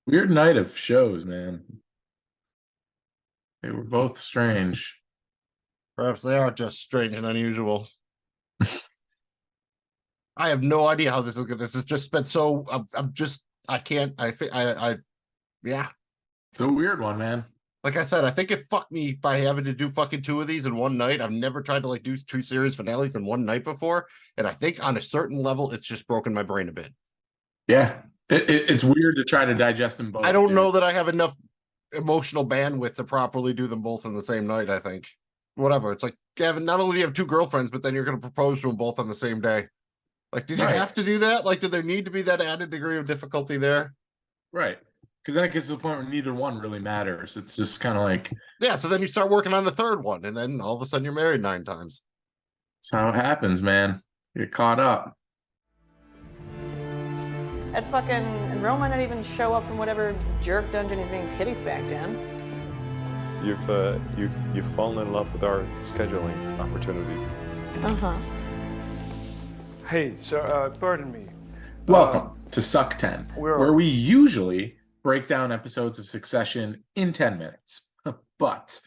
Weird night of shows, man. They were both strange. Perhaps they are just strange and unusual. I have no idea how this is going. This has just been so. I'm just. I can't. I think. Yeah. It's a weird one, man. Like I said, I think it fucked me by having to do fucking two of these in one night. I've never tried to like do two series finales in one night before, and I think on a certain level, it's just broken my brain a bit. Yeah, it's weird to try to digest them both. I don't Dude. know that I have enough emotional bandwidth to properly do them both in the same night. I think. Whatever. It's like, Gavin, not only do you have two girlfriends, but then you're going to propose to them both on the same day. Like, did you Right. have to do that? Like, did there need to be that added degree of difficulty there? Right. Because then it gets to the point where neither one really matters. It's just kind of like, Yeah, so then you start working on the third one, and then all of a sudden you're married 9 times. that's how it happens, man. You get caught up. That's fucking. And Rome might not even show up from whatever jerk dungeon he's being kitty spacked in. You've fallen in love with our scheduling opportunities. Uh-huh. Hey, sir, pardon me. Welcome to Suc10, where where we usually break down episodes of Succession in 10 minutes. But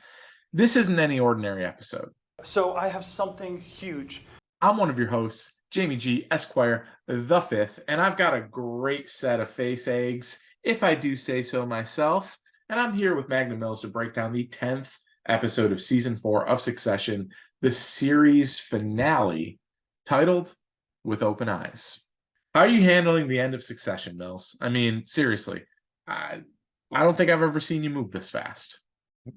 this isn't any ordinary episode. So I have something huge. I'm one of your hosts, Jamie G. Esquire the Fifth, and I've got a great set of face eggs, if I do say so myself. And I'm here with Magnum to break down the 10th episode of Season 4 of Succession, the series finale, titled With Open Eyes. How are you handling the end of Succession, Mills? I mean, seriously, I don't think I've ever seen you move this fast.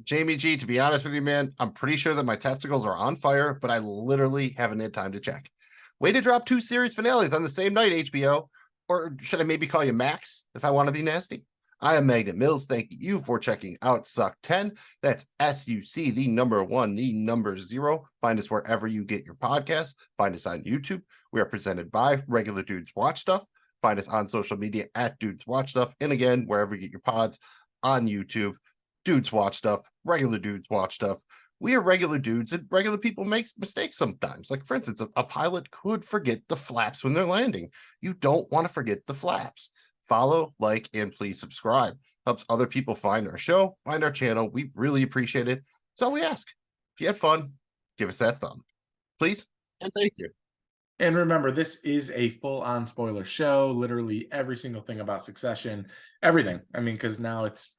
Jamie G, to be honest with you, man, I'm pretty sure that my testicles are on fire, but I literally haven't had time to check. Way to drop 2 series finales on the same night, HBO. Or should I maybe call you Max, if I want to be nasty? I am Magnum Mills. Thank you for checking out Suc10. That's SUC, the number 1, the number 0. Find us wherever you get your podcasts. Find us on YouTube. We are presented by Regular Dudes Watch Stuff. Find us on social media at Dudes Watch Stuff. And again, wherever you get your pods on YouTube, Dudes Watch Stuff, Regular Dudes Watch Stuff. We are regular dudes, and regular people make mistakes sometimes. Like, for instance, a pilot could forget the flaps when they're landing. You don't want to forget the flaps. Follow, like, and please subscribe. Helps other people find our show, find our channel. We really appreciate it. That's all we ask. If you had fun, give us that thumb. Please, and thank you. And remember, this is a full-on spoiler show. Literally every single thing about Succession, everything. I mean, because now it's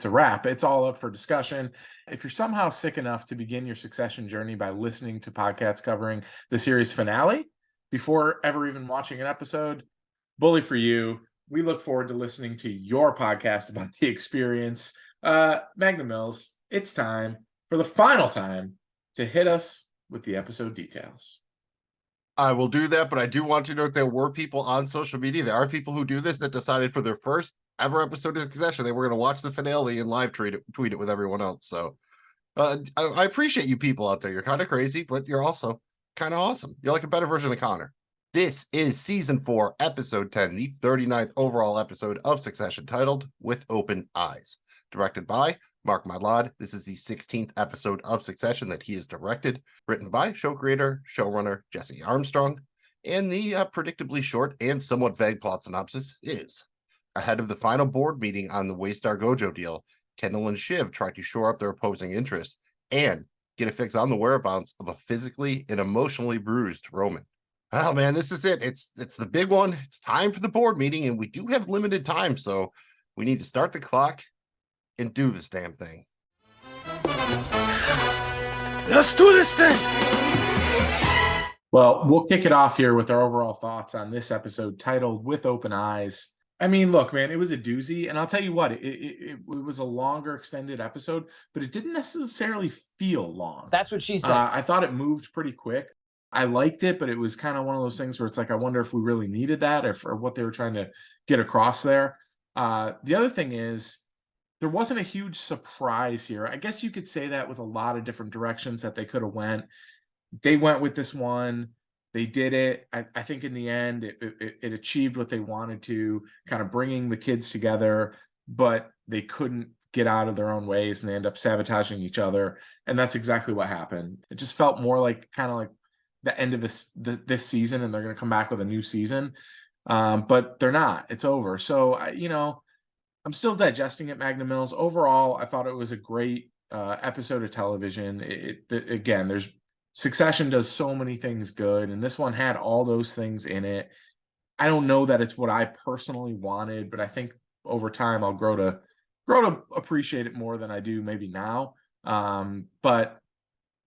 a wrap. It's all up for discussion. If you're somehow sick enough to begin your Succession journey by listening to podcasts covering the series finale before ever even watching an episode, bully for you. We look forward to listening to your podcast about the experience. Magnum Mills, it's time for the final time to hit us with the episode details. I will do that, but I do want to note there were people on social media. There are people who do this that decided for their first ever episode of Succession, they were going to watch the finale and live tweet it with everyone else. So I appreciate you people out there. You're kind of crazy, but you're also kind of awesome. You're like a better version of Connor. This is Season 4, Episode 10, the 39th overall episode of Succession, titled With Open Eyes. Directed by Mark Mylod. This is the 16th episode of Succession that he has directed. Written by show creator, showrunner Jesse Armstrong. And the predictably short and somewhat vague plot synopsis is: ahead of the final board meeting on the Waystar Gojo deal, Kendall and Shiv try to shore up their opposing interests and get a fix on the whereabouts of a physically and emotionally bruised Roman. Oh man, this is it. It's the big one. It's time for the board meeting, and we do have limited time, so we need to start the clock and do this damn thing. Let's do this thing! Well, we'll kick it off here with our overall thoughts on this episode titled With Open Eyes. I mean, look, man, it was a doozy, and I'll tell you what, it was a longer extended episode, but it didn't necessarily feel long. That's what she said. I thought it moved pretty quick. I liked it, but it was kind of one of those things where it's like, I wonder if we really needed that or what they were trying to get across there. The other thing is, there wasn't a huge surprise here. I guess you could say that with a lot of different directions that they could have went. They went with this one. They did it. I think in the end, it achieved what they wanted to, kind of bringing the kids together, but they couldn't get out of their own ways and they end up sabotaging each other. And that's exactly what happened. It just felt more like kind of like the end of this season, and they're going to come back with a new season. But they're not. It's over. So, I'm still digesting it, Magnum Mills. Overall, I thought it was a great episode of television. Again, there's Succession does so many things good, and this one had all those things in it. I don't know that it's what I personally wanted, but I think over time I'll grow to appreciate it more than I do maybe now. But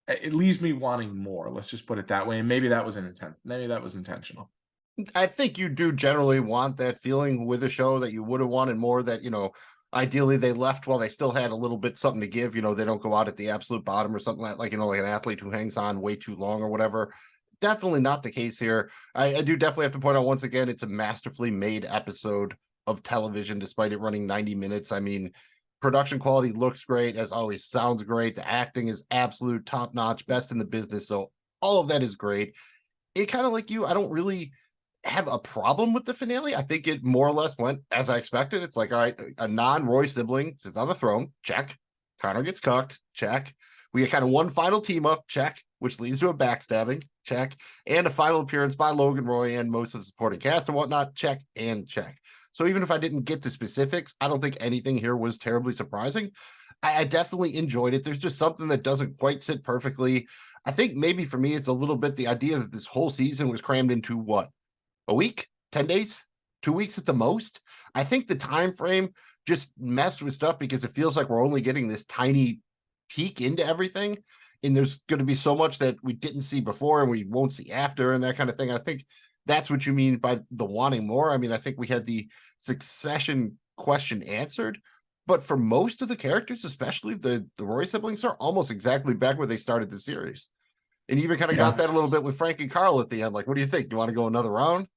it leaves me wanting more. Let's just put it that way. And maybe that was maybe that was intentional. I think you do generally want that feeling with a show that you would have wanted more, that, ideally they left while they still had a little bit something to give. They don't go out at the absolute bottom or something like like an athlete who hangs on way too long or whatever. Definitely not the case here. I do definitely have to point out once again, it's a masterfully made episode of television, despite it running 90 minutes. I mean, production quality looks great, as always, sounds great. The acting is absolute top notch, best in the business. So all of that is great. It kind of like you, I don't really have a problem with the finale. I think it more or less went as I expected. It's like, all right, a non-Roy sibling sits on the throne, check. Connor gets cucked, check. We get kind of one final team up, check, which leads to a backstabbing, check, and a final appearance by Logan Roy and most of the supporting cast and whatnot, check and check. So even if I didn't get to specifics, I don't think anything here was terribly surprising. I definitely enjoyed it. There's just something that doesn't quite sit perfectly. I think maybe for me, it's a little bit the idea that this whole season was crammed into what? A week, 10 days, 2 weeks at the most. I think the time frame just messed with stuff because it feels like we're only getting this tiny peek into everything. And there's going to be so much that we didn't see before and we won't see after and that kind of thing. I think that's what you mean by the wanting more. I mean, I think we had the Succession question answered, but for most of the characters, especially the Roy siblings, are almost exactly back where they started the series. And you even kind of got that a little bit with Frank and Carl at the end. Like, what do you think? Do you want to go another round?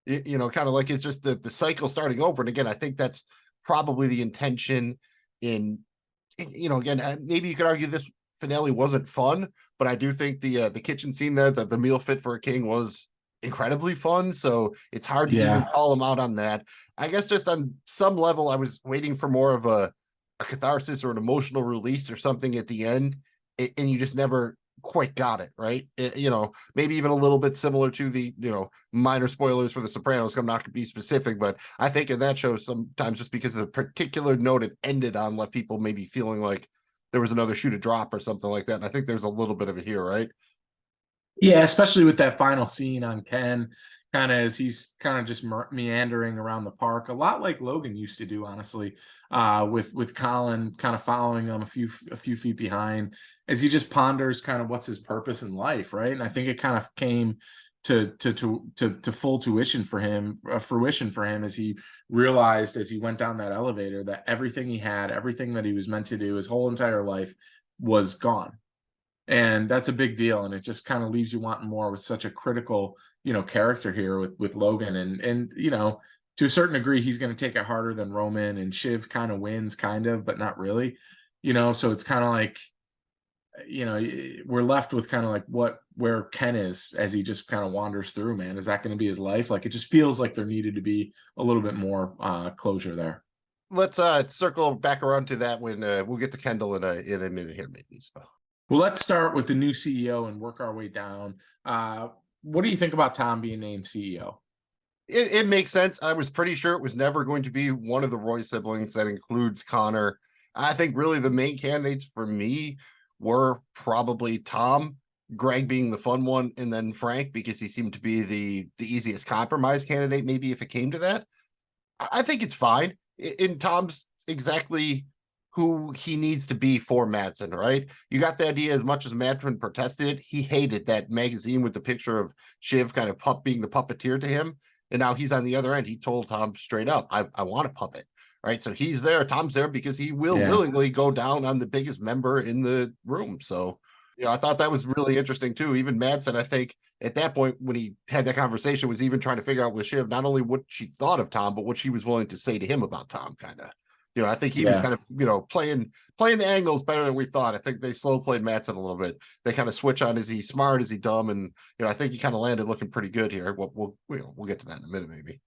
Kind of like it's just the cycle starting over. And again, I think that's probably the intention in, again, maybe you could argue this finale wasn't fun, but I do think the kitchen scene there, the meal fit for a king, was incredibly fun. So it's hard to even call him out on that. I guess just on some level, I was waiting for more of a catharsis or an emotional release or something at the end. And you just never quite got it, right? Maybe even a little bit similar to the, minor spoilers for The Sopranos. I'm not going to be specific, but I think in that show, sometimes just because of the particular note it ended on left people maybe feeling like there was another shoe to drop or something like that. And I think there's a little bit of it here, right? Yeah, especially with that final scene on Ken, kind of as he's kind of just meandering around the park, a lot like Logan used to do, honestly, with Colin kind of following him a few feet behind, as he just ponders kind of what's his purpose in life, right? And I think it kind of came to full fruition for him as he realized as he went down that elevator that everything he had, everything that he was meant to do, his whole entire life was gone. And that's a big deal, and it just kind of leaves you wanting more with such a critical, character here with Logan, and to a certain degree, he's going to take it harder than Roman, and Shiv kind of wins, but not really, so it's kind of like, we're left with kind of like where Ken is as he just kind of wanders through, man. Is that going to be his life? Like, it just feels like there needed to be a little bit more closure there. Let's circle back around to that when we'll get to Kendall in a minute here, maybe. So. Well, let's start with the new CEO and work our way down. What do you think about Tom being named CEO? It makes sense. I was pretty sure it was never going to be one of the Roy siblings. That includes Connor. I think really the main candidates for me were probably Tom, Greg being the fun one, and then Frank, because he seemed to be the easiest compromise candidate, maybe if it came to that. I think it's fine. In Tom's exactly who he needs to be for Madsen, right? You got the idea, as much as Madsen protested it, he hated that magazine with the picture of Shiv kind of being the puppeteer to him. And now he's on the other end. He told Tom straight up, I want a puppet, right? So he's there. Tom's there because he will willingly go down on the biggest member in the room. So, I thought that was really interesting too. Even Madsen, I think at that point when he had that conversation, was even trying to figure out with Shiv, not only what she thought of Tom, but what she was willing to say to him about Tom, kind of. I think he was kind of, playing the angles better than we thought. I think they slow played Madsen a little bit. They kind of switch on, is he smart, is he dumb? And, I think he kind of landed looking pretty good here. We'll get to that in a minute, maybe.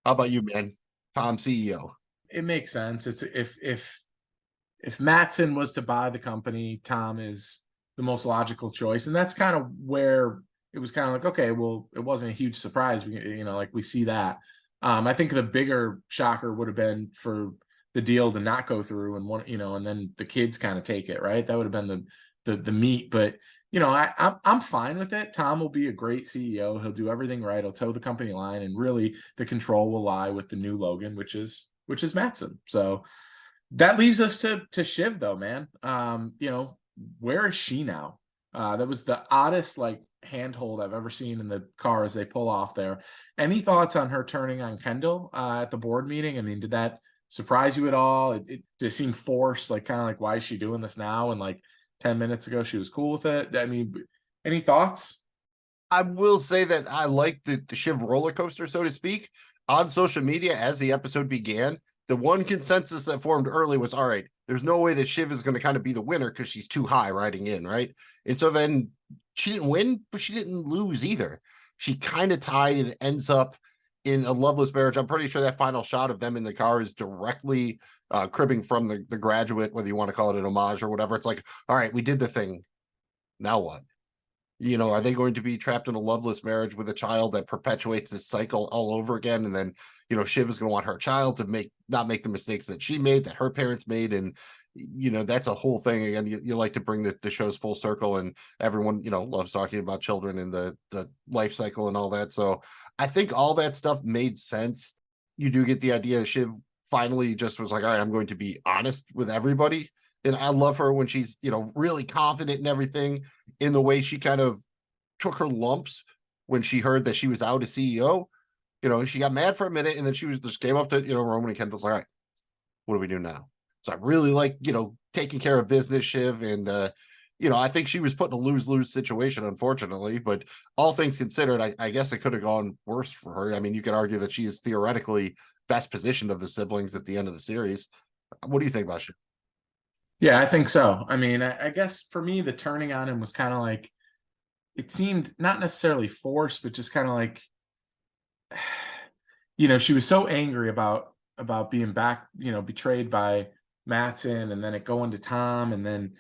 How about you, man? Tom, CEO. It makes sense. It's if Madsen was to buy the company, Tom is the most logical choice. And that's kind of where it was kind of like, okay, well, it wasn't a huge surprise. We see that. I think the bigger shocker would have been for the deal to not go through, and one, and then the kids kind of take it, right? That would have been the meat. But I'm fine with it. Tom will be a great CEO. He'll do everything right. He'll toe the company line, and really the control will lie with the new Logan, which is Mattson. So that leaves us to Shiv, though, man. Where is she now? That was the oddest handhold I've ever seen in the car as they pull off there. Any thoughts on her turning on Kendall at the board meeting? I mean, did that surprise you at all? It just seemed forced, why is she doing this now? And 10 minutes ago she was cool with it. I mean, any thoughts? I will say that I like the Shiv roller coaster, so to speak, on social media as the episode began. The one consensus that formed early was, all right, there's no way that Shiv is going to kind of be the winner because she's too high riding in, right? And so then she didn't win, but she didn't lose either. She kind of tied, and it ends up in a loveless marriage. I'm pretty sure that final shot of them in the car is directly cribbing from the Graduate, whether you want to call it an homage or whatever. It's like, all right, we did the thing. Now what? Are they going to be trapped in a loveless marriage with a child that perpetuates this cycle all over again? And then, Shiv is going to want her child to not make the mistakes that she made, that her parents made. And, that's a whole thing. Again, you like to bring the shows full circle, and everyone, loves talking about children and the life cycle and all that. So I think all that stuff made sense. You do get the idea Shiv finally just was like, all right, I'm going to be honest with everybody. And I love her when she's, really confident in everything, in the way she kind of took her lumps when she heard that she was out as CEO. She got mad for a minute, and then she just came up to, Roman and Kendall's like, all right, what do we do now? So I really like, taking care of business, Shiv. And, I think she was put in a lose-lose situation, unfortunately. But all things considered, I guess it could have gone worse for her. I mean, you could argue that she is theoretically best positioned of the siblings at the end of the series. What do you think about Shiv? Yeah, I think so. I mean, I guess for me, the turning on him was kind of it seemed not necessarily forced, but just kind of she was so angry about being back, betrayed by Mattson, and then it going to Tom, and then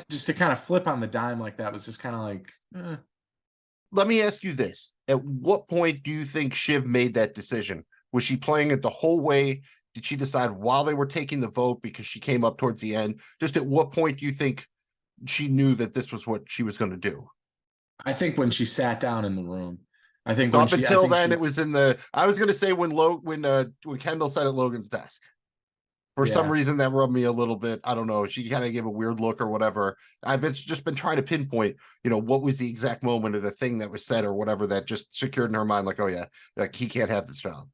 just to kind of flip on the dime like that was just kind of Let me ask you this. At what point do you think Shiv made that decision? Was she playing it the whole way? Did she decide while they were taking the vote because she came up towards the end? Just at what point do you think she knew that this was what she was going to do? I think when she sat down in the room. I think So when up she, until I think then, she, it was in the. I was going to say when Kendall sat at Logan's desk. For some Yeah. reason, that rubbed me a little bit. I don't know. She kind of gave a weird look or whatever. I've just been trying to pinpoint, what was the exact moment of the thing that was said or whatever that just secured in her mind, like, oh yeah, like he can't have this job.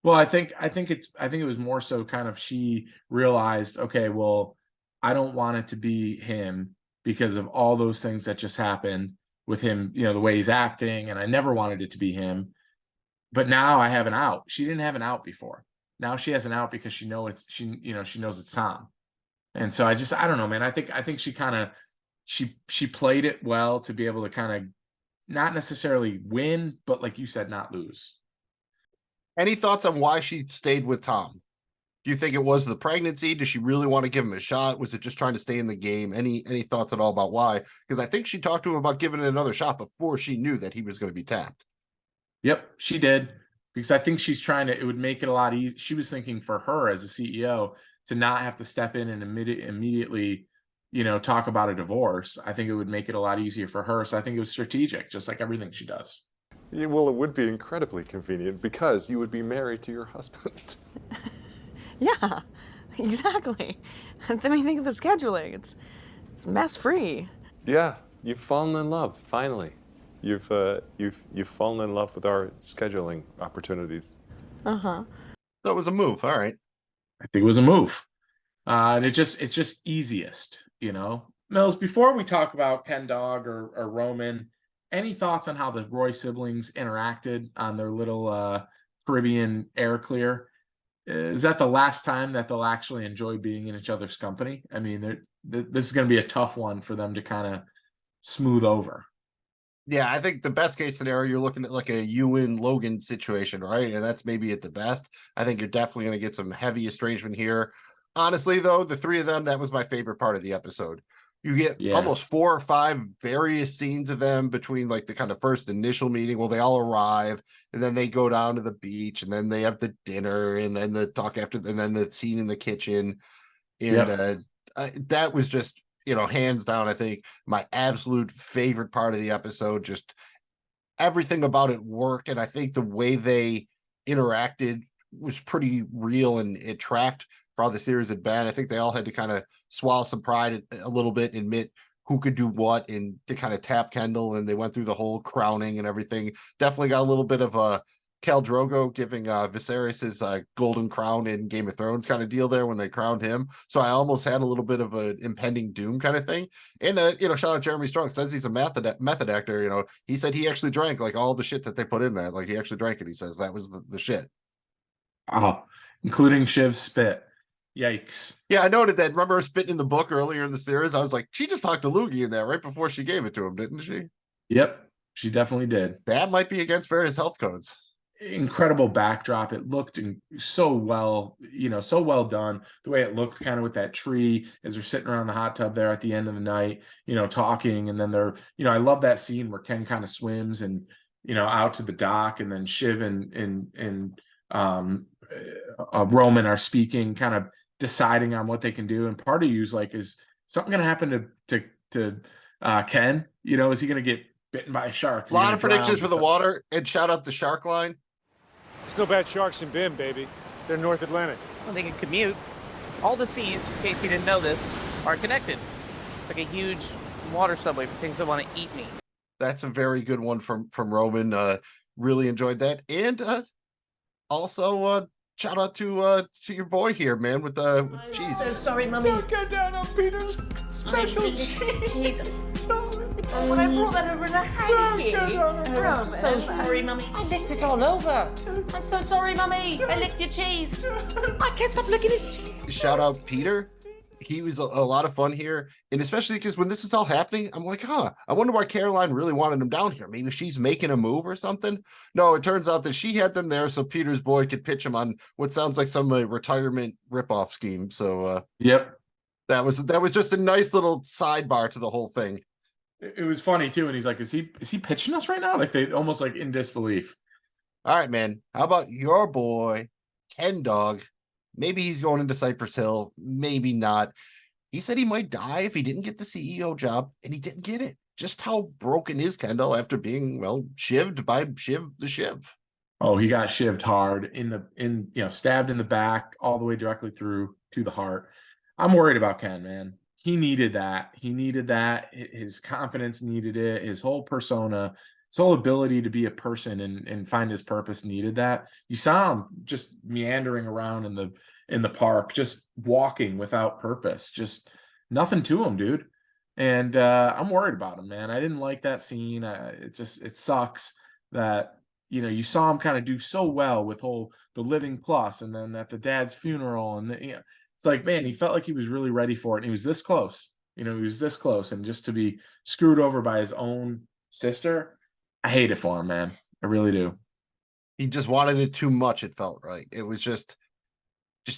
Well, I think it was more so kind of she realized, okay, well, I don't want it to be him because of all those things that just happened with him, the way he's acting, and I never wanted it to be him. But now I have an out. She didn't have an out before. Now she has an out because she knows it's Tom. And so I don't know, man. I think she kind of she played it well to be able to kind of not necessarily win, but like you said, not lose. Any thoughts on why she stayed with Tom? Do you think it was the pregnancy? Does she really want to give him a shot? Was it just trying to stay in the game? Any thoughts at all about why? Because I think she talked to him about giving it another shot before she knew that he was going to be tapped. Yep, she did. Because I think she's it would make it a lot easier. She was thinking for her as a CEO to not have to step in and immediately, talk about a divorce. I think it would make it a lot easier for her. So I think it was strategic, just like everything she does. Yeah, well, it would be incredibly convenient because you would be married to your husband. Yeah, exactly. I mean, think of the scheduling. It's mess-free. Yeah, you've fallen in love, finally. You've fallen in love with our scheduling opportunities. Uh-huh. That was a move. All right. I think it was a move. And it's just easiest, Mills, before we talk about Ken Dog or Roman, any thoughts on how the Roy siblings interacted on their little Caribbean air clear? Is that the last time that they'll actually enjoy being in each other's company? I mean, this is going to be a tough one for them to kind of smooth over. Yeah, I think the best case scenario, you're looking at like a Ewan Logan situation, right? And that's maybe at the best. I think you're definitely going to get some heavy estrangement here. Honestly, though, the three of them, that was my favorite part of the episode. You get Yeah. almost 4 or 5 various scenes of them between like the kind of first initial meeting. Well, they all arrive and then they go down to the beach and then they have the dinner and then the talk after, and then the scene in the kitchen. And Yep. that was just, hands down, I think my absolute favorite part of the episode. Just everything about it worked. And I think the way they interacted was pretty real and it tracked for how the series had been. I think they all had to kind of swallow some pride a little bit, admit who could do what, and to kind of tap Kendall. And they went through the whole crowning and everything. Definitely got a little bit of a Khal Drogo giving Viserys his golden crown in Game of Thrones kind of deal there when they crowned him. So I almost had a little bit of an impending doom kind of thing. And shout out Jeremy Strong, says he's a method actor. He said he actually drank like all the shit that they put in that. Like he actually drank it. He says that was the shit. Oh, including Shiv's spit. Yikes. Yeah, I noted that. Remember her spitting in the book earlier in the series? I was like, she just talked to Loogie in that right before she gave it to him, didn't she? Yep, she definitely did. That might be against various health codes. Incredible backdrop. It looked so well, so well done. The way it looked kind of with that tree as they're sitting around the hot tub there at the end of the night, talking. And then they're, I love that scene where Ken kind of swims and, out to the dock, and then Shiv and Roman are speaking, kind of deciding on what they can do. And part of you's like, is something going to happen to Ken? Is he going to get bitten by a shark? A lot of predictions for the water, and shout out the shark line. There's no bad sharks in Bim, baby. They're North Atlantic. Well, they can commute. All the seas, in case you didn't know this, are connected. It's like a huge water subway for things that want to eat me. That's a very good one from Roman. Really enjoyed that. And also shout out to your boy here, man, with the cheese. So sorry, Mummy. Don't get down on Peter's special cheese. When I brought that over in a hanky. I'm so sorry, Mummy. I licked it all over. I'm so sorry, Mummy. I licked your cheese. I can't stop licking his cheese. Shout out Peter. He was a lot of fun here, and especially because when this is all happening, I'm like, I wonder why Caroline really wanted him down here. Maybe she's making a move or something. No, it turns out that she had them there so Peter's boy could pitch him on what sounds like some retirement ripoff scheme. So Yep. that was just a nice little sidebar to the whole thing. It was funny too, and he's like, "Is he pitching us right now?" Like they almost like in disbelief. All right, man. How about your boy, Ken Dog? Maybe he's going into Cypress Hill, maybe not. He said he might die if he didn't get the CEO job, and he didn't get it. Just how broken is Kendall after being, shivved by Shiv the Shiv? Oh, he got shivved hard stabbed in the back all the way directly through to the heart. I'm worried about Ken, man. He needed that. His confidence needed it. His whole persona, his whole ability to be a person and find his purpose needed that. You saw him just meandering around in the park, just walking without purpose, just nothing to him, dude. And I'm worried about him, man. I didn't like that scene. It sucks that you saw him kind of do so well with the Living Plus, and then at the dad's funeral, and it's like, man, he felt like he was really ready for it, and he was this close. He was this close, and just to be screwed over by his own sister, I hate it for him, man. I really do. He just wanted it too much, it felt right. It was just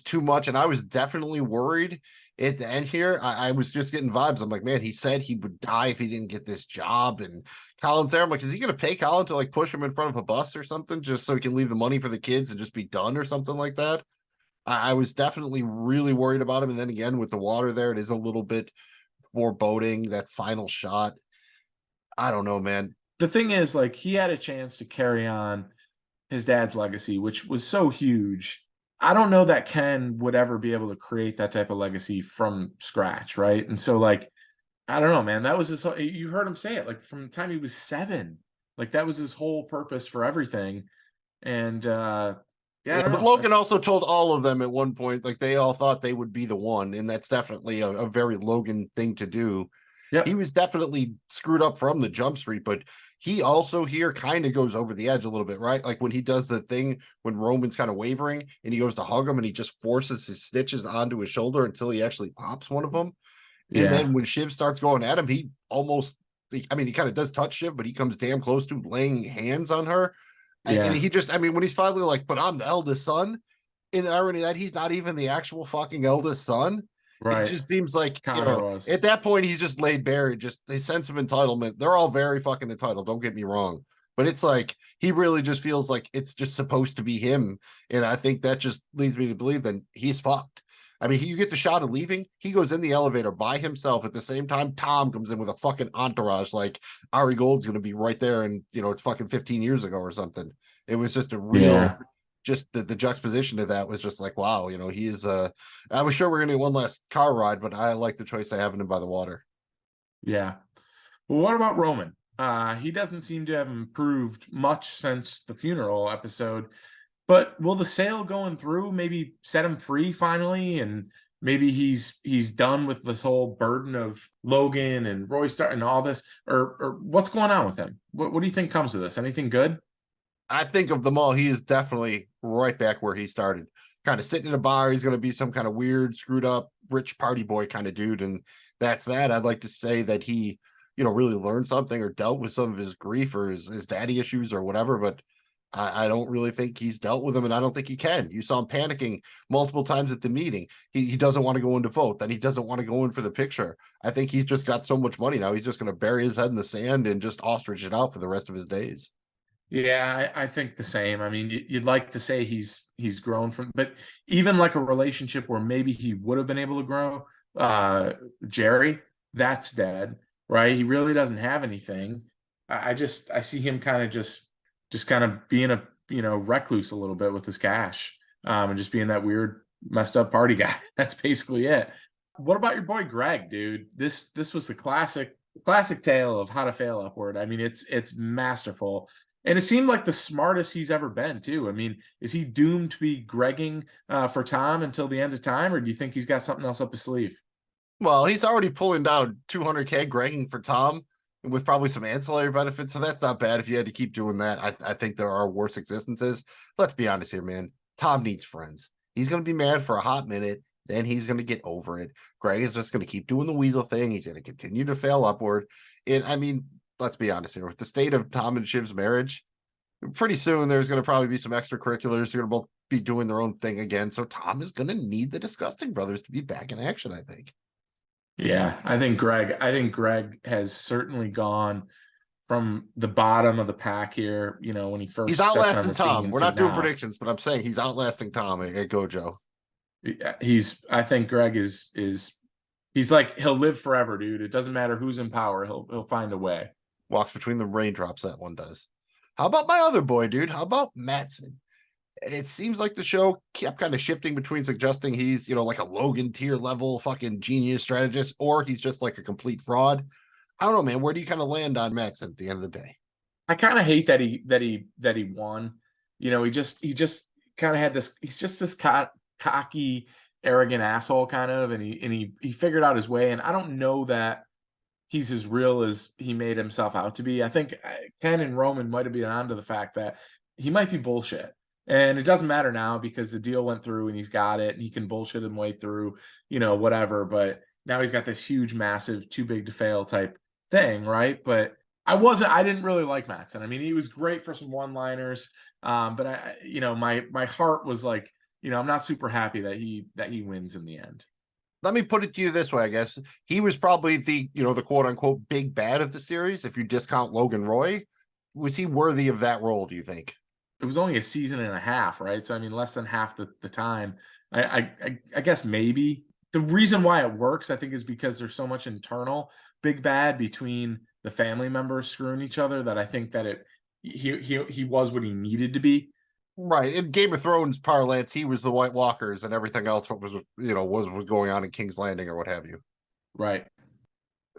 too much, and I was definitely worried at the end here. I was just getting vibes. I'm like, man, he said he would die if he didn't get this job, and Colin's there. I'm like, is he going to pay Colin to push him in front of a bus or something just so he can leave the money for the kids and just be done or something like that? I was definitely really worried about him. And then again, with the water there, it is a little bit foreboding, that final shot. I don't know, man. The thing is, he had a chance to carry on his dad's legacy, which was so huge. I don't know that Ken would ever be able to create that type of legacy from scratch, right? And so, I don't know, man. That was his whole, you heard him say it, from the time he was 7. That was his whole purpose for everything. And but Logan also told all of them at one point, they all thought they would be the one, and that's definitely a very Logan thing to do. Yep. He was definitely screwed up from the jump street, but he also here kind of goes over the edge a little bit, right? Like when he does the thing when Roman's kind of wavering and he goes to hug him and he just forces his stitches onto his shoulder until he actually pops one of them. And then when Shiv starts going at him, he kind of does touch Shiv, but he comes damn close to laying hands on her. And he just, when he's finally but I'm the eldest son, in the irony that he's not even the actual fucking eldest son. It Right. just seems like, Connor was. at that point, he's just laid bare. Just his sense of entitlement. They're all very fucking entitled. Don't get me wrong. But it's like he really just feels like it's just supposed to be him. And I think that just leads me to believe that he's fucked. I mean, you get the shot of leaving. He goes in the elevator by himself. At the same time, Tom comes in with a fucking entourage. Like Ari Gold's going to be right there. And, it's fucking 15 years ago or something. It was just a real, just the juxtaposition to that was just like, wow, he's, I was sure we're going to get one last car ride, but I like the choice of having him by the water. Yeah. Well, what about Roman? He doesn't seem to have improved much since the funeral episode. But will the sale going through maybe set him free finally, and maybe he's done with this whole burden of Logan and Roystar and all this, or what's going on with him? What do you think comes of this? Anything good? I think of them all, he is definitely right back where he started. Kind of sitting in a bar, he's going to be some kind of weird, screwed up, rich party boy kind of dude, and that's that. I'd like to say that he, really learned something or dealt with some of his grief or his daddy issues or whatever, but I don't really think he's dealt with them, and I don't think he can. You saw him panicking multiple times at the meeting. He doesn't want to go in to vote. Then he doesn't want to go in for the picture. I think he's just got so much money now. He's just going to bury his head in the sand and just ostrich it out for the rest of his days. Yeah, I think the same. I mean, you'd like to say he's grown from, but even like a relationship where maybe he would have been able to grow, Jerry, that's dead, right? He really doesn't have anything. I see him kind of just kind of being a recluse a little bit with his cash, and just being that weird messed up party guy. That's basically it. What about your boy Greg, dude? This was the classic tale of how to fail upward. I mean, it's masterful. And it seemed like the smartest he's ever been, too. I mean, is he doomed to be Gregging for Tom until the end of time, or do you think he's got something else up his sleeve? Well, he's already pulling down 200K Gregging for Tom with probably some ancillary benefits, so that's not bad if you had to keep doing that. I think there are worse existences. Let's be honest here, man. Tom needs friends. He's going to be mad for a hot minute, then he's going to get over it. Greg is just going to keep doing the weasel thing. He's going to continue to fail upward. And I mean, let's be honest here. With the state of Tom and Shiv's marriage, pretty soon there's going to probably be some extracurriculars who are going to both be doing their own thing again. So Tom is going to need the Disgusting Brothers to be back in action, I think. Yeah, I think Greg has certainly gone from the bottom of the pack here, when he first He's stepped on outlasting the Tom. scene We're to not doing now. predictions, but I'm saying he's outlasting Tom at Gojo. I think Greg is he's like, he'll live forever, dude. It doesn't matter who's in power. He'll find a way. Walks between the raindrops, that one does. How about my other boy, dude? How about Mattson? It seems like the show kept kind of shifting between suggesting he's, like a Logan tier level fucking genius strategist, or he's just like a complete fraud. I don't know, man. Where do you kind of land on Mattson at the end of the day? I kind of hate that he won. He just kind of had this. He's just this cocky, arrogant asshole kind of, and he figured out his way. And I don't know that he's as real as he made himself out to be. I think Ken and Roman might have been onto the fact that he might be bullshit. And it doesn't matter now because the deal went through and he's got it and he can bullshit his way through, whatever. But now he's got this huge, massive, too big to fail type thing, right? But I didn't really like Mattson. I mean, he was great for some one-liners. But my heart was like, I'm not super happy that he wins in the end. Let me put it to you this way, I guess. He was probably the quote unquote big bad of the series. If you discount Logan Roy, was he worthy of that role, do you think? It was only a season and a half, right? So I mean, less than half the time. I guess maybe the reason why it works, I think, is because there's so much internal big bad between the family members screwing each other that I think that he was what he needed to be. Right. In Game of Thrones parlance, he was the White Walkers and everything else what was was going on in King's Landing or what have you. Right.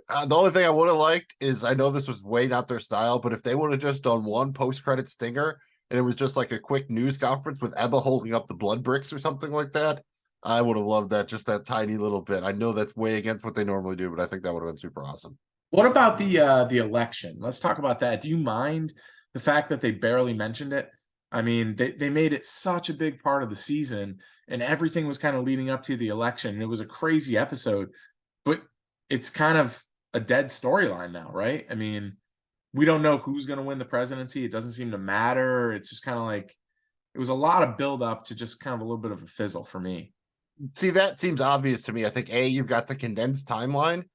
The only thing I would have liked is, I know this was way not their style, but if they would have just done one post-credit stinger and it was just like a quick news conference with Ebba holding up the blood bricks or something like that, I would have loved that, just that tiny little bit. I know that's way against what they normally do, but I think that would have been super awesome. What about the election? Let's talk about that. Do you mind the fact that they barely mentioned it? I mean, they made it such a big part of the season and everything was kind of leading up to the election. And it was a crazy episode, but it's kind of a dead storyline now, right? I mean, we don't know who's going to win the presidency. It doesn't seem to matter. It's just kind of like, it was a lot of build up to just kind of a little bit of a fizzle for me. See, that seems obvious to me. I think you've got the condensed timeline.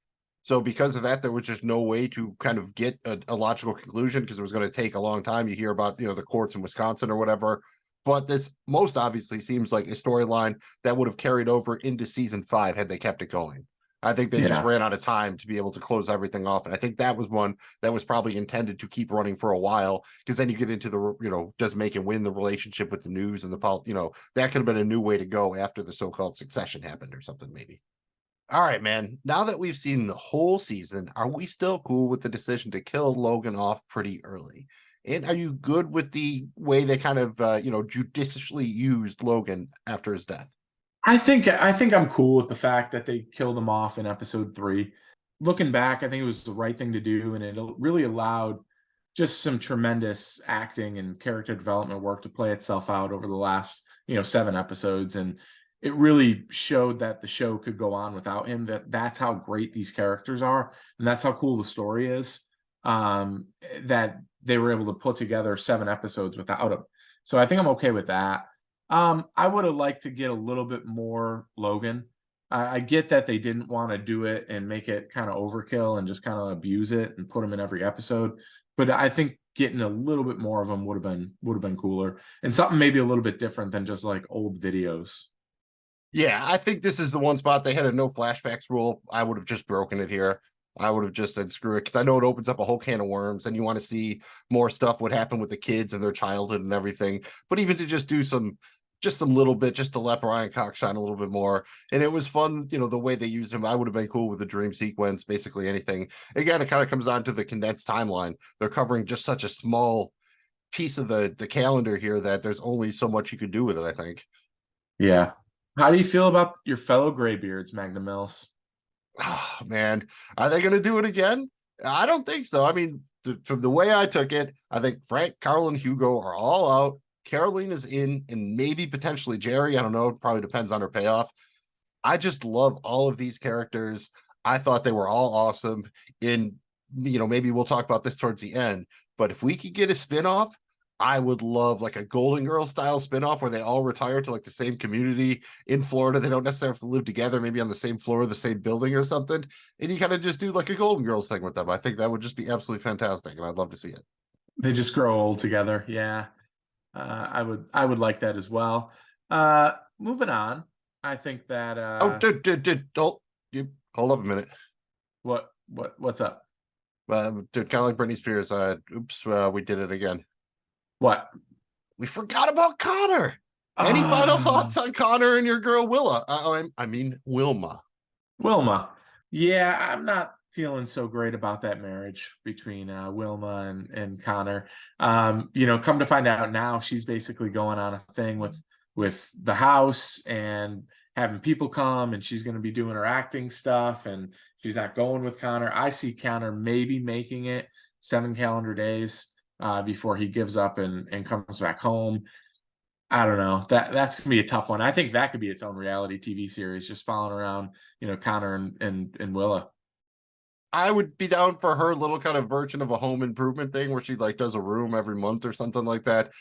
So because of that, there was just no way to kind of get a logical conclusion because it was going to take a long time. You hear about, the courts in Wisconsin or whatever. But this most obviously seems like a storyline that would have carried over into season 5 had they kept it going. I think they just ran out of time to be able to close everything off. And I think that was one that was probably intended to keep running for a while, because then you get into the, does Macon win the relationship with the news and that could have been a new way to go after the so-called succession happened or something maybe. All right, man. Now that we've seen the whole season, are we still cool with the decision to kill Logan off pretty early? And are you good with the way they kind of, judiciously used Logan after his death? I think I'm cool with the fact that they killed him off in episode 3. Looking back, I think it was the right thing to do, and it really allowed just some tremendous acting and character development work to play itself out over the last, 7 episodes. And it really showed that the show could go on without him, that's how great these characters are, and that's how cool the story is, that they were able to put together 7 episodes without him. So I think I'm okay with that. I would have liked to get a little bit more Logan. I get that they didn't want to do it and make it kind of overkill and just kind of abuse it and put him in every episode. But I think getting a little bit more of them would have been cooler, and something maybe a little bit different than just like old videos. Yeah, I think this is the one spot they had a no flashbacks rule. I would have just broken it here. I would have just said screw it, because I know it opens up a whole can of worms and you want to see more stuff, what happened with the kids and their childhood and everything. But even to just do just a little bit, just to let Brian Cox shine a little bit more. And it was fun, the way they used him. I would have been cool with the dream sequence, basically anything. Again, it kind of comes on to the condensed timeline. They're covering just such a small piece of the calendar here that there's only so much you could do with it, I think. Yeah. How do you feel about your fellow graybeards, Magnum Mills? Oh, man, are they going to do it again? I don't think so. I mean, from the way I took it, I think Frank, Carl, and Hugo are all out. Caroline is in, and maybe potentially Jerry. I don't know. It probably depends on her payoff. I just love all of these characters. I thought they were all awesome. And, maybe we'll talk about this towards the end. But if we could get a spinoff, I would love like a Golden Girls style spinoff where they all retire to like the same community in Florida. They don't necessarily have to live together, maybe on the same floor, the same building or something. And you kind of just do like a Golden Girls thing with them. I think that would just be absolutely fantastic. And I'd love to see it. They just grow old together. Yeah. I would like that as well. Moving on. I think that hold up a minute. What's up? Kind of like Britney Spears. We did it again. What? We forgot about Connor. Any final thoughts on Connor and your girl Willa? Wilma. Wilma. Yeah, I'm not feeling so great about that marriage between Wilma and Connor. Come to find out now, she's basically going on a thing with the house and having people come, and she's going to be doing her acting stuff, and she's not going with Connor. I see Connor maybe making it 7 calendar days before he gives up and comes back home. I don't know. That's gonna be a tough one. I think that could be its own reality TV series, just following around, Connor and Willa. I would be down for her little kind of version of a home improvement thing where she like does a room every month or something like that.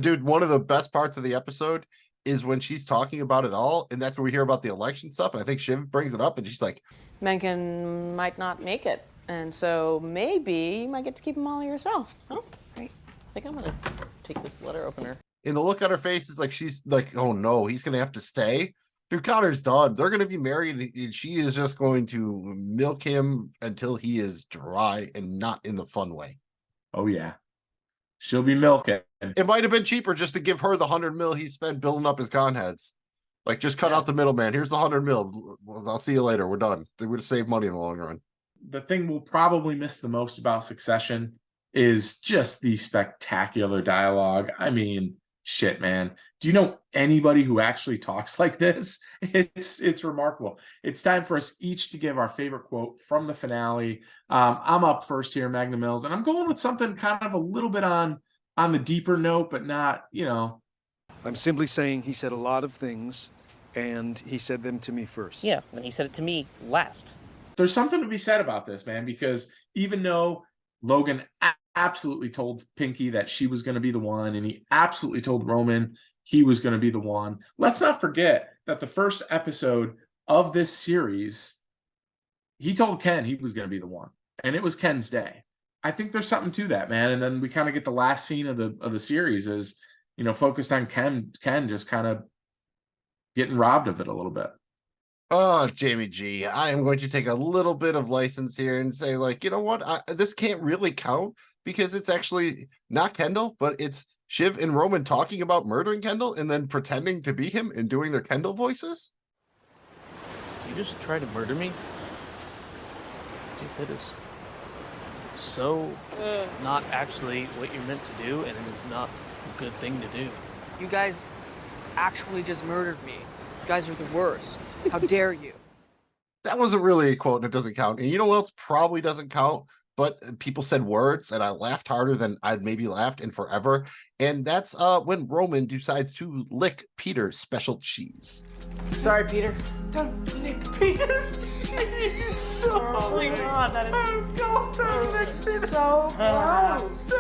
Dude, one of the best parts of the episode is when she's talking about it all, and that's where we hear about the election stuff. And I think Shiv brings it up, and she's like, Mencken might not make it, and so maybe you might get to keep them all yourself. Oh, great. I think I'm gonna take this letter opener. and the look on her face is like she's like, oh no, he's gonna have to stay. Dude, Connor's done. They're gonna be married, and she is just going to milk him until he is dry and not in the fun way. Oh yeah, she'll be milking. It might have been cheaper just to give her the 100 mil he spent building up his con heads. Like, just cut out the middleman. Here's the 100 mil. Well, I'll see you later. We're done. They would have saved money in the long run. The thing we'll probably miss the most about Succession is just the spectacular dialogue. I mean, shit, man. Do you know anybody who actually talks like this? It's remarkable. It's time for us each to give our favorite quote from the finale. I'm up first here, Magnum Mills, and I'm going with something kind of a little bit on the deeper note, but not, I'm simply saying he said a lot of things, and he said them to me first. Yeah, and he said it to me last. There's something to be said about this, man, because even though Logan absolutely told Pinky that she was going to be the one, and he absolutely told Roman he was going to be the one, let's not forget that the first episode of this series, he told Ken he was going to be the one, and it was Ken's day. I think there's something to that, man. And then we kind of get the last scene of the series is, focused on Ken just kind of getting robbed of it a little bit. Oh, Jamie G, I am going to take a little bit of license here and say, like, you know what? This can't really count because it's actually not Kendall, but it's Shiv and Roman talking about murdering Kendall and then pretending to be him and doing their Kendall voices. You just try to murder me? Dude, that is so not actually what you're meant to do, and it is not a good thing to do. You guys actually just murdered me. You guys are the worst. How dare you? That wasn't really a quote and it doesn't count. And you know what else probably doesn't count? But people said words and I laughed harder than I'd maybe laughed in forever. And that's when Roman decides to lick Peter's special cheese. Sorry, Peter. Don't lick Peter's cheese! Oh my god, that is So gross.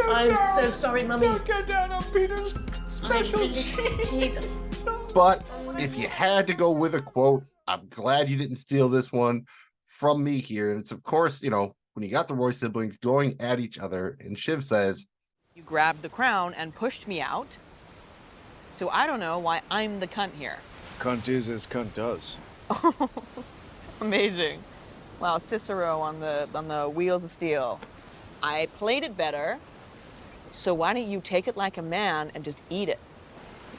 I'm so sorry, Mummy. Don't go down on Peter's special cheese. But if you had to go with a quote, I'm glad you didn't steal this one from me here. And it's, of course, when you got the Roy siblings going at each other, and Shiv says, You grabbed the crown and pushed me out. So I don't know why I'm the cunt here. Cunt is as cunt does. Amazing. Wow, Cicero on the wheels of steel. I played it better. So why don't you take it like a man and just eat it?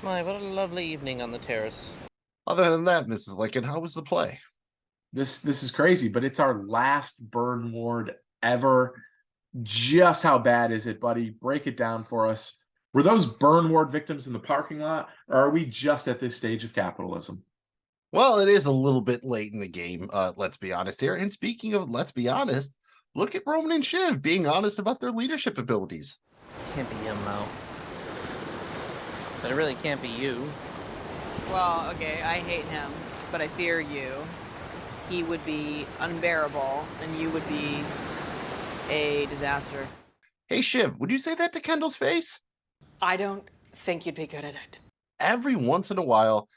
My, what a lovely evening on the terrace. other than that, Mrs. Lincoln, how was the play? This is crazy, but it's our last burn ward ever. Just how bad is it, buddy? Break it down for us. Were those burn ward victims in the parking lot, or are we just at this stage of capitalism? Well, it is a little bit late in the game, let's be honest here. And speaking of let's be honest, look at Roman and Shiv being honest about their leadership abilities. Can't be him, though. But it really can't be you. Well, okay, I hate him, but I fear you. He would be unbearable, and you would be a disaster. Hey, Shiv, would you say that to Kendall's face? I don't think you'd be good at it. Every once in a while,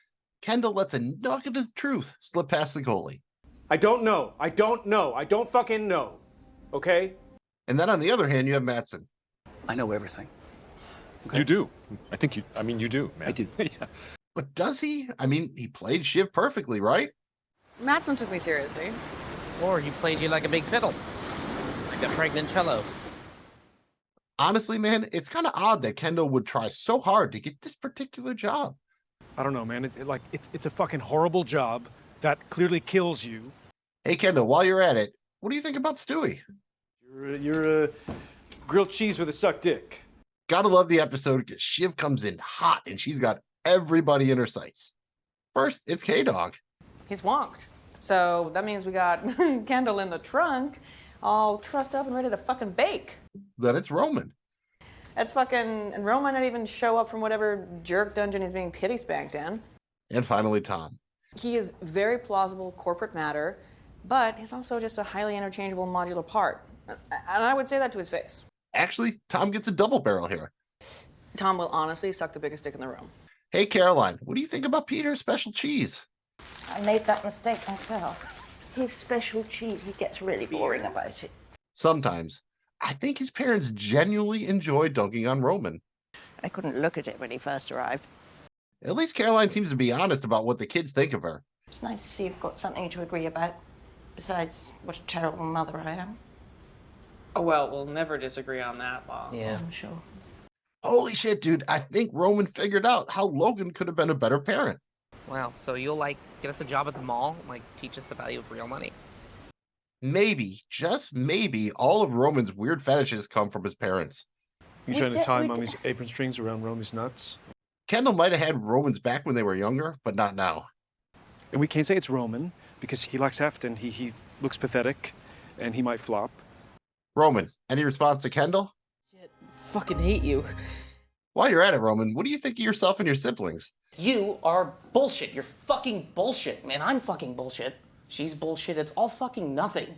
Kendall lets a nugget of truth slip past the goalie. I don't know. I don't know. I don't fucking know. Okay? And then on the other hand, you have Mattson. I know everything. Okay? You do. You do, man. I do. Yeah. But does he? I mean, he played Shiv perfectly, right? Mattson took me seriously. Or he played you like a big fiddle. Like a pregnant cello. Honestly, man, it's kind of odd that Kendall would try so hard to get this particular job. I don't know, man. It's a fucking horrible job that clearly kills you. Hey, Kendall, while you're at it, what do you think about Stewie? You're a grilled cheese with a suck dick. Gotta love the episode because Shiv comes in hot and she's got everybody in her sights. First, it's K-Dog. He's wonked. So that means we got Kendall in the trunk, all trussed up and ready to fucking bake. Then it's Roman. That's fucking, and Rome might not even show up from whatever jerk dungeon he's being pity spanked in. And finally, Tom. He is very plausible corporate matter, but he's also just a highly interchangeable modular part. And I would say that to his face. Actually, Tom gets a double barrel here. Tom will honestly suck the biggest dick in the room. Hey, Caroline, what do you think about Peter's special cheese? I made that mistake myself. His special cheese, he gets really boring about it. Sometimes. I think his parents genuinely enjoy dunking on Roman. I couldn't look at it when he first arrived. At least Caroline seems to be honest about what the kids think of her. It's nice to see you've got something to agree about, besides what a terrible mother I am. Oh, well, we'll never disagree on that, Bob. Yeah. I'm sure. Holy shit, dude. I think Roman figured out how Logan could have been a better parent. Wow, so you'll, get us a job at the mall? Teach us the value of real money? Maybe, just maybe, all of Roman's weird fetishes come from his parents. You trying to tie Mommy's apron strings around Romy's nuts? Kendall might have had Roman's back when they were younger, but not now. And we can't say it's Roman, because he lacks heft and he looks pathetic, and he might flop. Roman, any response to Kendall? Shit, fucking hate you. While you're at it, Roman, what do you think of yourself and your siblings? You are bullshit. You're fucking bullshit, man. I'm fucking bullshit. She's bullshit. It's all fucking nothing.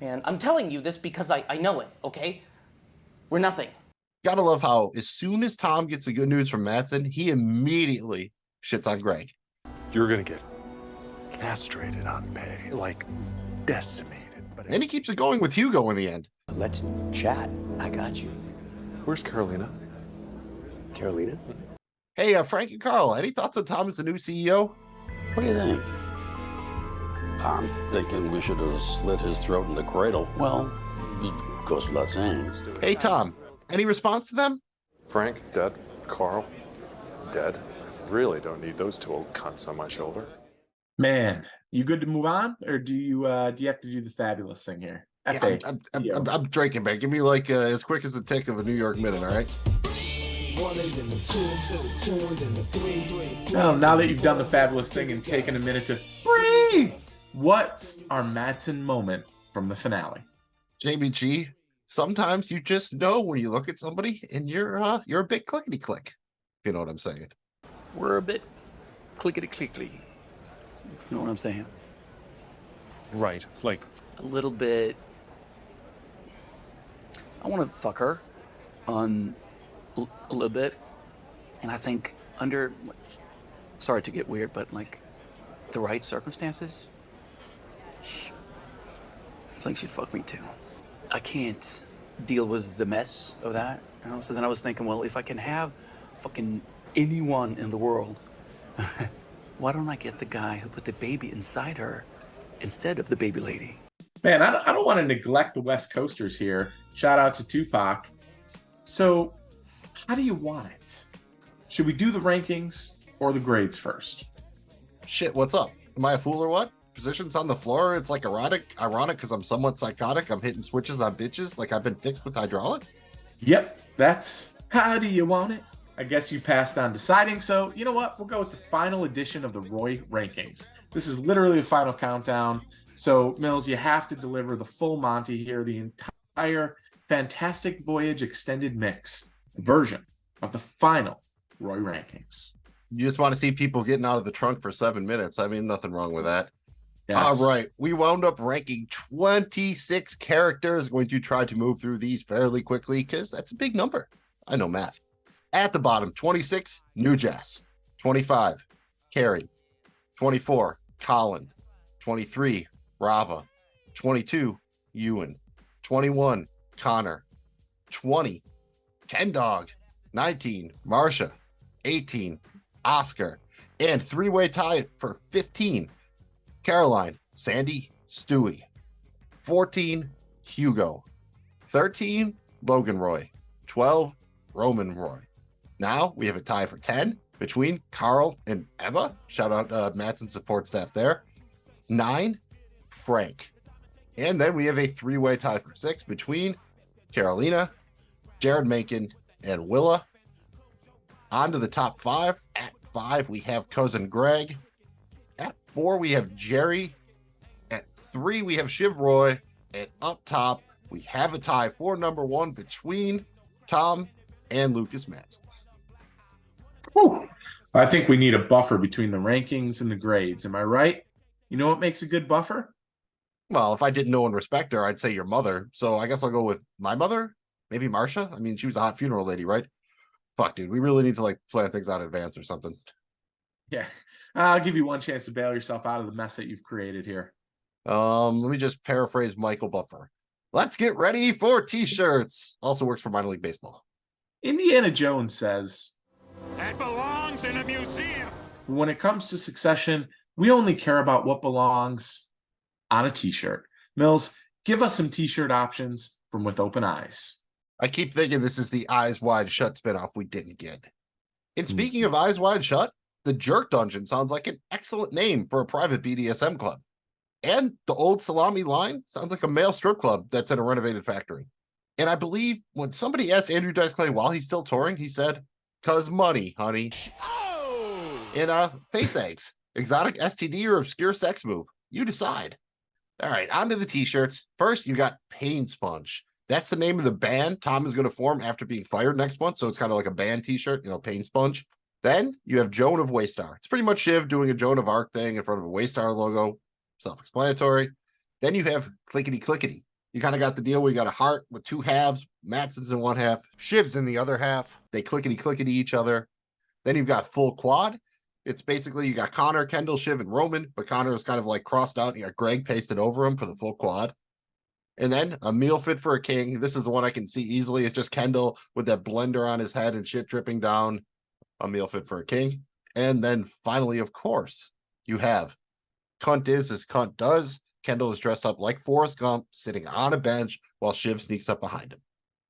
Man, I'm telling you this because I know it, okay? We're nothing. Gotta love how as soon as Tom gets the good news from Mattson, he immediately shits on Greg. You're gonna get castrated on pay, like decimated. But And he keeps it going with Hugo in the end. Let's chat. I got you. where's Carolina? Carolina? Hey, Frank and Carl, any thoughts on Tom as the new CEO? What do you think? I'm thinking we should have slit his throat in the cradle. Well, it goes without saying. Hey, Tom, any response to them? Frank, dead. Carl, dead. Really don't need those two old cunts on my shoulder. Man, you good to move on, or do you have to do the fabulous thing here? Yeah, I'm drinking, man. Give me like as quick as the tick of a New York minute, all right? Well, now that you've done the fabulous thing and taken a minute to breathe, what's our Madsen moment from the finale? Jamie G, sometimes you just know when you look at somebody and you're a bit clickety click. If you know what I'm saying. We're a bit clickety-clickety. If you know what I'm saying. Right, like, A little bit. I want to fuck her on a little bit. And I think under, sorry to get weird, but like the right circumstances, I think she'd fuck me too. I can't deal with the mess of that, you know? So then I was thinking, well, if I can have fucking anyone in the world, why don't I get the guy who put the baby inside her instead of the baby lady? Man, I don't want to neglect the West Coasters here. Shout out to Tupac. So, how do you want it? Should we do the rankings or the grades first? Shit, what's up? Am I a fool or what? Positions on the floor, it's like ironic because I'm somewhat psychotic. I'm hitting switches on bitches like I've been fixed with hydraulics. Yep, that's how do you want it? I guess you passed on deciding, so you know what? We'll go with the final edition of the Roy rankings. This is literally the final countdown. So, Mills, you have to deliver the full Monty here, the entire Fantastic Voyage extended mix version of the final Roy rankings. You just want to see people getting out of the trunk for 7 minutes. I mean, nothing wrong with that. Yes. All right. We wound up ranking 26 characters. Going to try to move through these fairly quickly because that's a big number. I know math. At the bottom, 26, New Jess. 25, Carrie. 24, Colin. 23, Rava. 22, Ewan. 21, Connor. 20, Ken Dog. 19, Marsha. 18, Oscar. And three-way tie for 15, Caroline, Sandy, Stewie. 14, Hugo. 13, Logan Roy. 12, Roman Roy. Now we have a tie for 10 between Carl and Emma. Shout out Madsen support staff there. 9, Frank. And then we have a three-way tie for 6 between Carolina, Jared Macon, and Willa. On to the top 5. At 5, we have cousin Greg. At 4, we have Jerry. At 3, we have Shiv Roy. And up top, we have a tie for number 1 between Tom and Lucas Madsen. Whew. I think we need a buffer between the rankings and the grades. Am I right? You know what makes a good buffer? Well, if I didn't know and respect her, I'd say your mother. So I guess I'll go with my mother. Maybe Marsha. I mean, she was a hot funeral lady, right? Fuck, dude. We really need to like plan things out in advance or something. Yeah. I'll give you one chance to bail yourself out of the mess that you've created here. Let me just paraphrase Michael Buffer. Let's get ready for t-shirts. Also works for minor league baseball. Indiana Jones says, That belongs in a museum. when it comes to Succession, we only care about what belongs on a t-shirt. Mills, give us some t-shirt options from With Open Eyes. I keep thinking this is the Eyes Wide Shut spinoff we didn't get. And speaking of Eyes Wide Shut, the Jerk Dungeon sounds like an excellent name for a private BDSM club. And the Old Salami line sounds like a male strip club that's in a renovated factory. And I believe when somebody asked Andrew Dice Clay while he's still touring, he said, "'Cause money, honey." Oh! In face eggs, exotic STD or obscure sex move. You decide. All right, on to the t-shirts. First, you got Pain Sponge. That's the name of the band Tom is going to form after being fired next month. So it's kind of like a band t-shirt, Pain Sponge. Then you have Joan of Waystar. It's pretty much Shiv doing a Joan of Arc thing in front of a Waystar logo. Self-explanatory. Then you have Clickety Clickety. You kind of got the deal where you got a heart with 2 halves. Madsen's in 1 half. Shiv's in the other half. They clickety clickety each other. Then you've got Full Quad. It's basically you got Connor, Kendall, Shiv, and Roman, but Connor is kind of like crossed out. You got Greg pasted over him for the full quad. And then a meal fit for a king. This is the one I can see easily. It's just Kendall with that blender on his head and shit dripping down. A meal fit for a king. And then finally, of course, you have Cunt is as Cunt does. Kendall is dressed up like Forrest Gump, sitting on a bench while Shiv sneaks up behind him.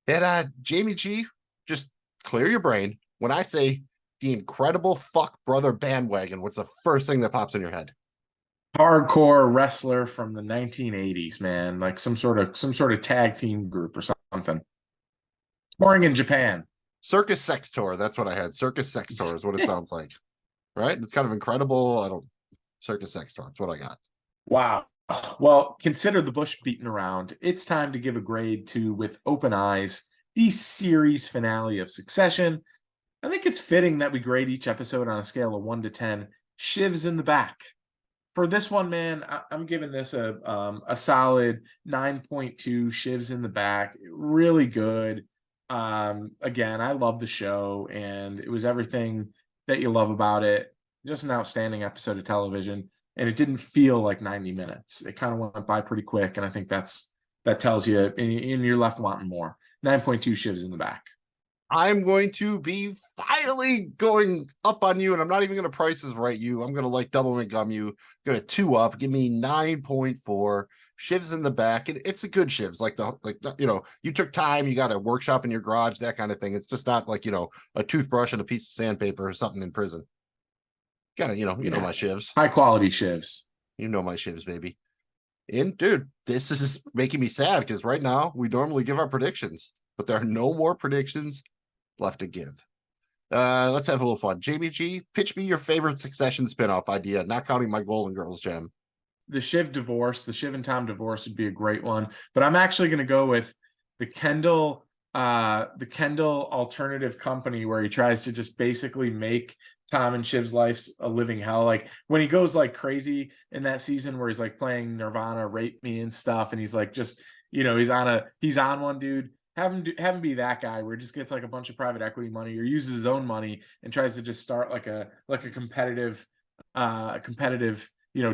And Jamie G, just clear your brain. When I say the incredible fuck brother bandwagon, what's the first thing that pops in your head? Hardcore wrestler from the 1980s, man, like some sort of tag team group or something. Touring in Japan. Circus Sex Tour. That's what I had. Circus Sex Tour is what it sounds like. Right? It's kind of incredible. Circus Sex Tour. That's what I got. Wow. Well, consider the bush beaten around. It's time to give a grade to With Open Eyes, the series finale of Succession. I think it's fitting that we grade each episode on a scale of 1 to 10. Shivs in the back. For this one, man, I'm giving this a solid 9.2. Shivs in the back. Really good. Again, I love the show, and it was everything that you love about it. Just an outstanding episode of television, and it didn't feel like 90 minutes. It kind of went by pretty quick, and I think that tells you, and you're left wanting more. 9.2 Shivs in the back. I'm going to be finally going up on you, and I'm not even going to prices right you. I'm going to like double McGum you. Going to 2 up. Give me 9.4. Shivs in the back. It's a good shivs. Like you took time. You got a workshop in your garage, that kind of thing. It's just not like a toothbrush and a piece of sandpaper or something in prison. Got to know my shivs. High quality shivs. You know my shivs, baby. And dude, this is making me sad because right now we normally give our predictions, but there are no more predictions left to give. Let's have a little fun. JBG, pitch me your favorite Succession spinoff idea, not counting my Golden Girls gem. The Shiv divorce, the Shiv and Tom divorce would be a great one, but I'm actually going to go with the Kendall alternative company, where he tries to just basically make Tom and Shiv's life a living hell. Like when he goes like crazy in that season where he's like playing Nirvana, Rape Me and stuff, and he's like just he's on one, dude. Have him be that guy where he just gets like a bunch of private equity money or uses his own money and tries to just start like a competitive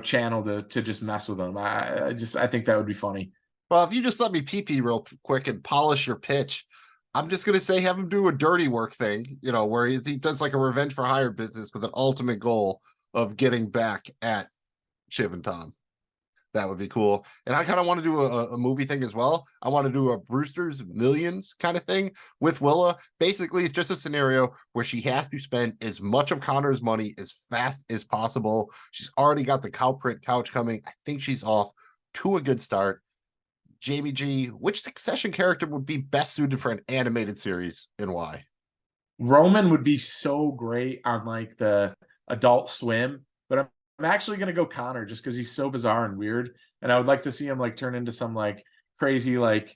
channel to just mess with them. I think that would be funny. Well, if you just let me pee real quick and polish your pitch, I'm just going to say have him do a dirty work thing, where he does like a revenge for hire business with an ultimate goal of getting back at Shiv and Tom. That would be cool. And I kind of want to do a movie thing as well. I want to do a Brewster's Millions kind of thing with Willa. Basically, it's just a scenario where she has to spend as much of Connor's money as fast as possible. She's already got the cow print couch coming. I think she's off to a good start. Jamie G, which Succession character would be best suited for an animated series and why? Roman would be so great on like the Adult Swim, but I'm actually going to go Connor just because he's so bizarre and weird. And I would like to see him like turn into some like crazy, like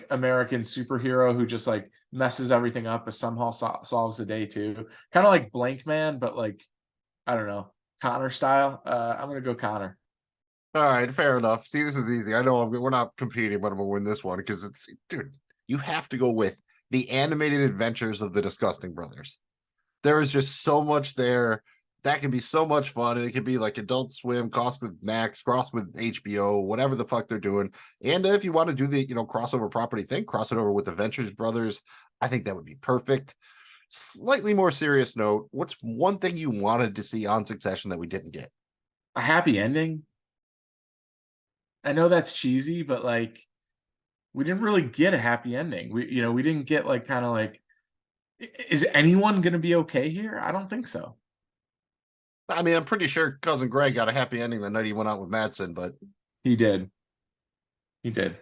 American superhero who just like messes everything up, but somehow solves the day too. Kind of like Blank Man, but like, I don't know, Connor style. I'm going to go Connor. All right, fair enough. See, this is easy. I know we're not competing, but I'm going to win this one because dude, you have to go with the animated adventures of the Disgusting Brothers. There is just so much there. That can be so much fun, and it could be like Adult Swim, cross with Max, cross with HBO, whatever the fuck they're doing. And if you want to do the crossover property thing, cross it over with the Ventures Brothers. I think that would be perfect. Slightly more serious note, what's one thing you wanted to see on Succession that we didn't get? A happy ending. I know that's cheesy, but like we didn't really get a happy ending. We didn't get like kind of like, is anyone going to be okay here? I don't think so. I mean, I'm pretty sure Cousin Greg got a happy ending the night he went out with Madsen, but he did. He did.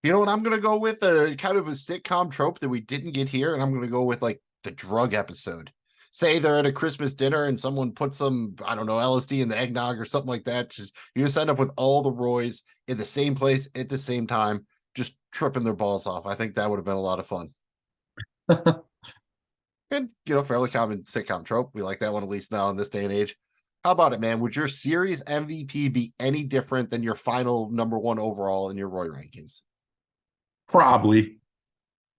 You know what? I'm going to go with a kind of a sitcom trope that we didn't get here, and I'm going to go with like the drug episode. Say they're at a Christmas dinner and someone puts some, I don't know, LSD in the eggnog or something like that. You just end up with all the Roys in the same place at the same time, just tripping their balls off. I think that would have been a lot of fun. And, fairly common sitcom trope. We like that one at least now in this day and age. How about it, man? Would your series MVP be any different than your final number one overall in your Roy rankings? Probably.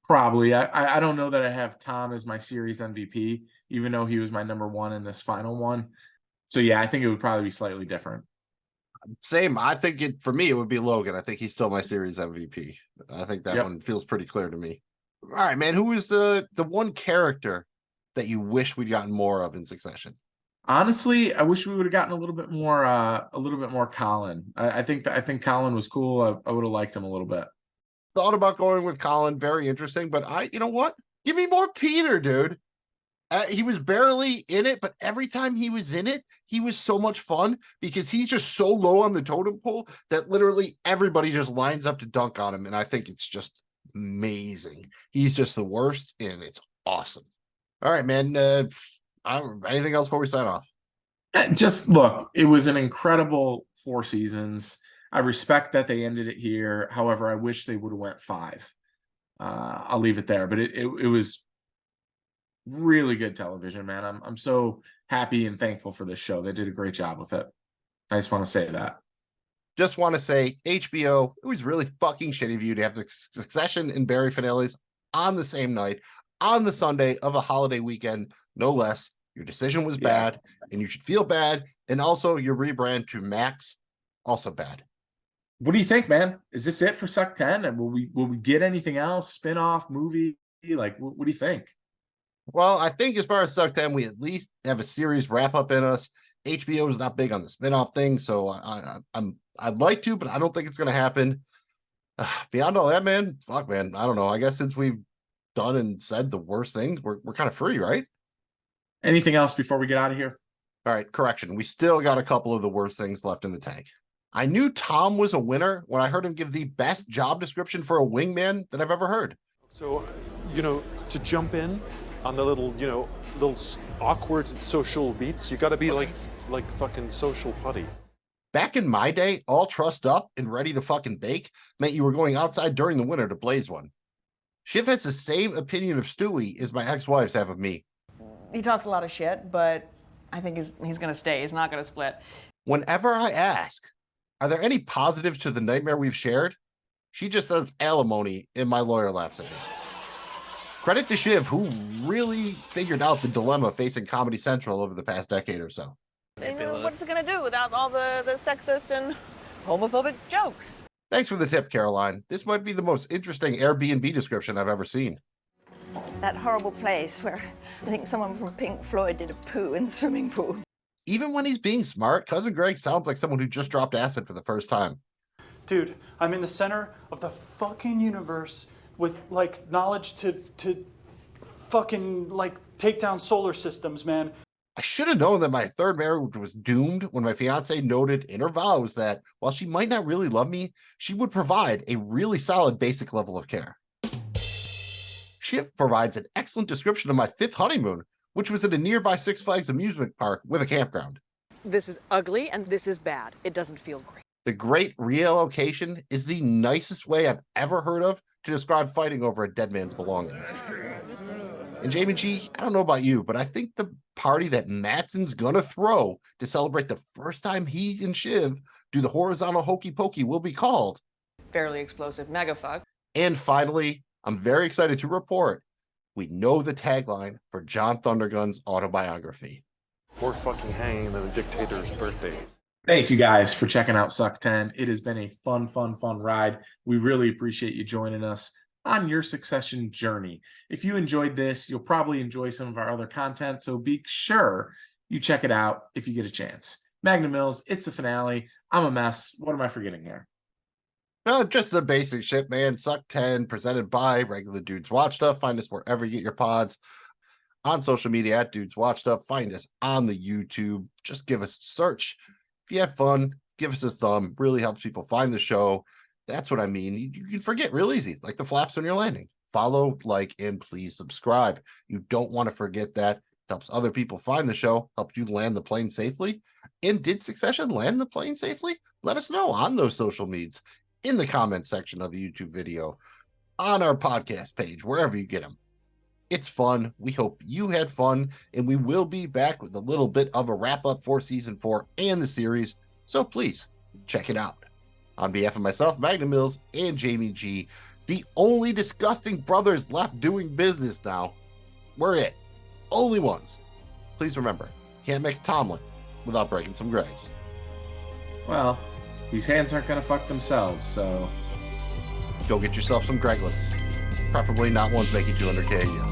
Probably. I don't know that I have Tom as my series MVP, even though he was my number one in this final one. So yeah, I think it would probably be slightly different. Same. I think for me, it would be Logan. I think he's still my series MVP. I think that one feels pretty clear to me. All right, man. Who is the one character that you wish we'd gotten more of in Succession? Honestly, I wish we would have gotten a little bit more Colin. I think Colin was cool. I would have liked him a little bit. Thought about going with Colin. Very interesting. But you know what? Give me more Peter, dude. He was barely in it, but every time he was in it, he was so much fun because he's just so low on the totem pole that literally everybody just lines up to dunk on him. And I think it's just amazing. He's just the worst, and it's awesome. All right, man. Anything else before we sign off? Just look, it was an incredible 4 seasons. I respect that they ended it here. However, I wish they would have went 5. I'll leave it there, but it was really good television, man. I'm so happy and thankful for this show. They did a great job with it. I just want to say that. Just want to say, HBO, it was really fucking shitty of you to have the Succession and Barry finales on the same night, on the Sunday of a holiday weekend, no less. Your decision was bad, and you should feel bad. And also, your rebrand to Max, also bad. What do you think, man? Is this it for Suc10? And will we get anything else? Spin-off, movie? Like, what do you think? Well, I think as far as Suc10, we at least have a series wrap up in us. HBO is not big on the spinoff thing, so I'd like to, but I don't think it's going to happen. Beyond all that, man, fuck, man, I don't know. I guess since we've done and said the worst things, we're kind of free, right? Anything else before we get out of here? All right, correction. We still got a couple of the worst things left in the tank. I knew Tom was a winner when I heard him give the best job description for a wingman that I've ever heard. So, to jump in on the little awkward social beats, you got to be like fucking social putty. Back in my day, all trussed up and ready to fucking bake meant you were going outside during the winter to blaze one. Shiv has the same opinion of Stewie as my ex-wives have of me. He talks a lot of shit, but I think he's going to stay. He's not going to split. Whenever I ask, are there any positives to the nightmare we've shared? She just says alimony, and my lawyer laughs at me. Credit to Shiv, who really figured out the dilemma facing Comedy Central over the past decade or so. What's it going to do without all the sexist and homophobic jokes? Thanks for the tip, Caroline. This might be the most interesting Airbnb description I've ever seen. That horrible place where I think someone from Pink Floyd did a poo in the swimming pool. Even when he's being smart, Cousin Greg sounds like someone who just dropped acid for the first time. Dude, I'm in the center of the fucking universe with, knowledge to fucking, take down solar systems, man. I should have known that my third marriage was doomed when my fiance noted in her vows that while she might not really love me, she would provide a really solid basic level of care. Shiv provides an excellent description of my 5th honeymoon, which was at a nearby Six Flags amusement park with a campground. This is ugly and this is bad. It doesn't feel great. The great reallocation is the nicest way I've ever heard of to describe fighting over a dead man's belongings. And Jamie G, I don't know about you, but I think the party that Matson's gonna throw to celebrate the first time he and Shiv do the horizontal hokey pokey will be called Fairly explosive mega fuck. And finally, I'm very excited to report we know the tagline for John Thundergun's autobiography. We're fucking hanging on the dictator's birthday. Thank you guys for checking out Suc10. It has been a fun ride. We really appreciate you joining us on your Succession journey. If you enjoyed this, you'll probably enjoy some of our other content, so be sure you check it out if you get a chance. Magnum Mills, it's the finale. I'm a mess. What am I forgetting here? Just the basic shit, man. Suc10, presented by Regular Dudes Watch Stuff. Find us wherever you get your pods. On social media at Dudes Watch Stuff. Find us on the YouTube. Just give us a search. If you have fun, give us a thumb. Really helps people find the show. That's what I mean. You can forget real easy, like the flaps when you're landing. Follow, like, and please subscribe. You don't want to forget that. It helps other people find the show, helps you land the plane safely. And did Succession land the plane safely? Let us know on those social medias, in the comments section of the YouTube video, on our podcast page, wherever you get them. It's fun. We hope you had fun, and we will be back with a little bit of a wrap-up for Season 4 and the series, so please check it out. On behalf of myself, Magnum Mills, and Jamie G, The only disgusting brothers left doing business now. We're it. Only ones. Please remember, can't make a Tomlin without breaking some Gregs. Well, these hands aren't gonna fuck themselves, so Go get yourself some Greglets. Preferably not ones making 200k a year.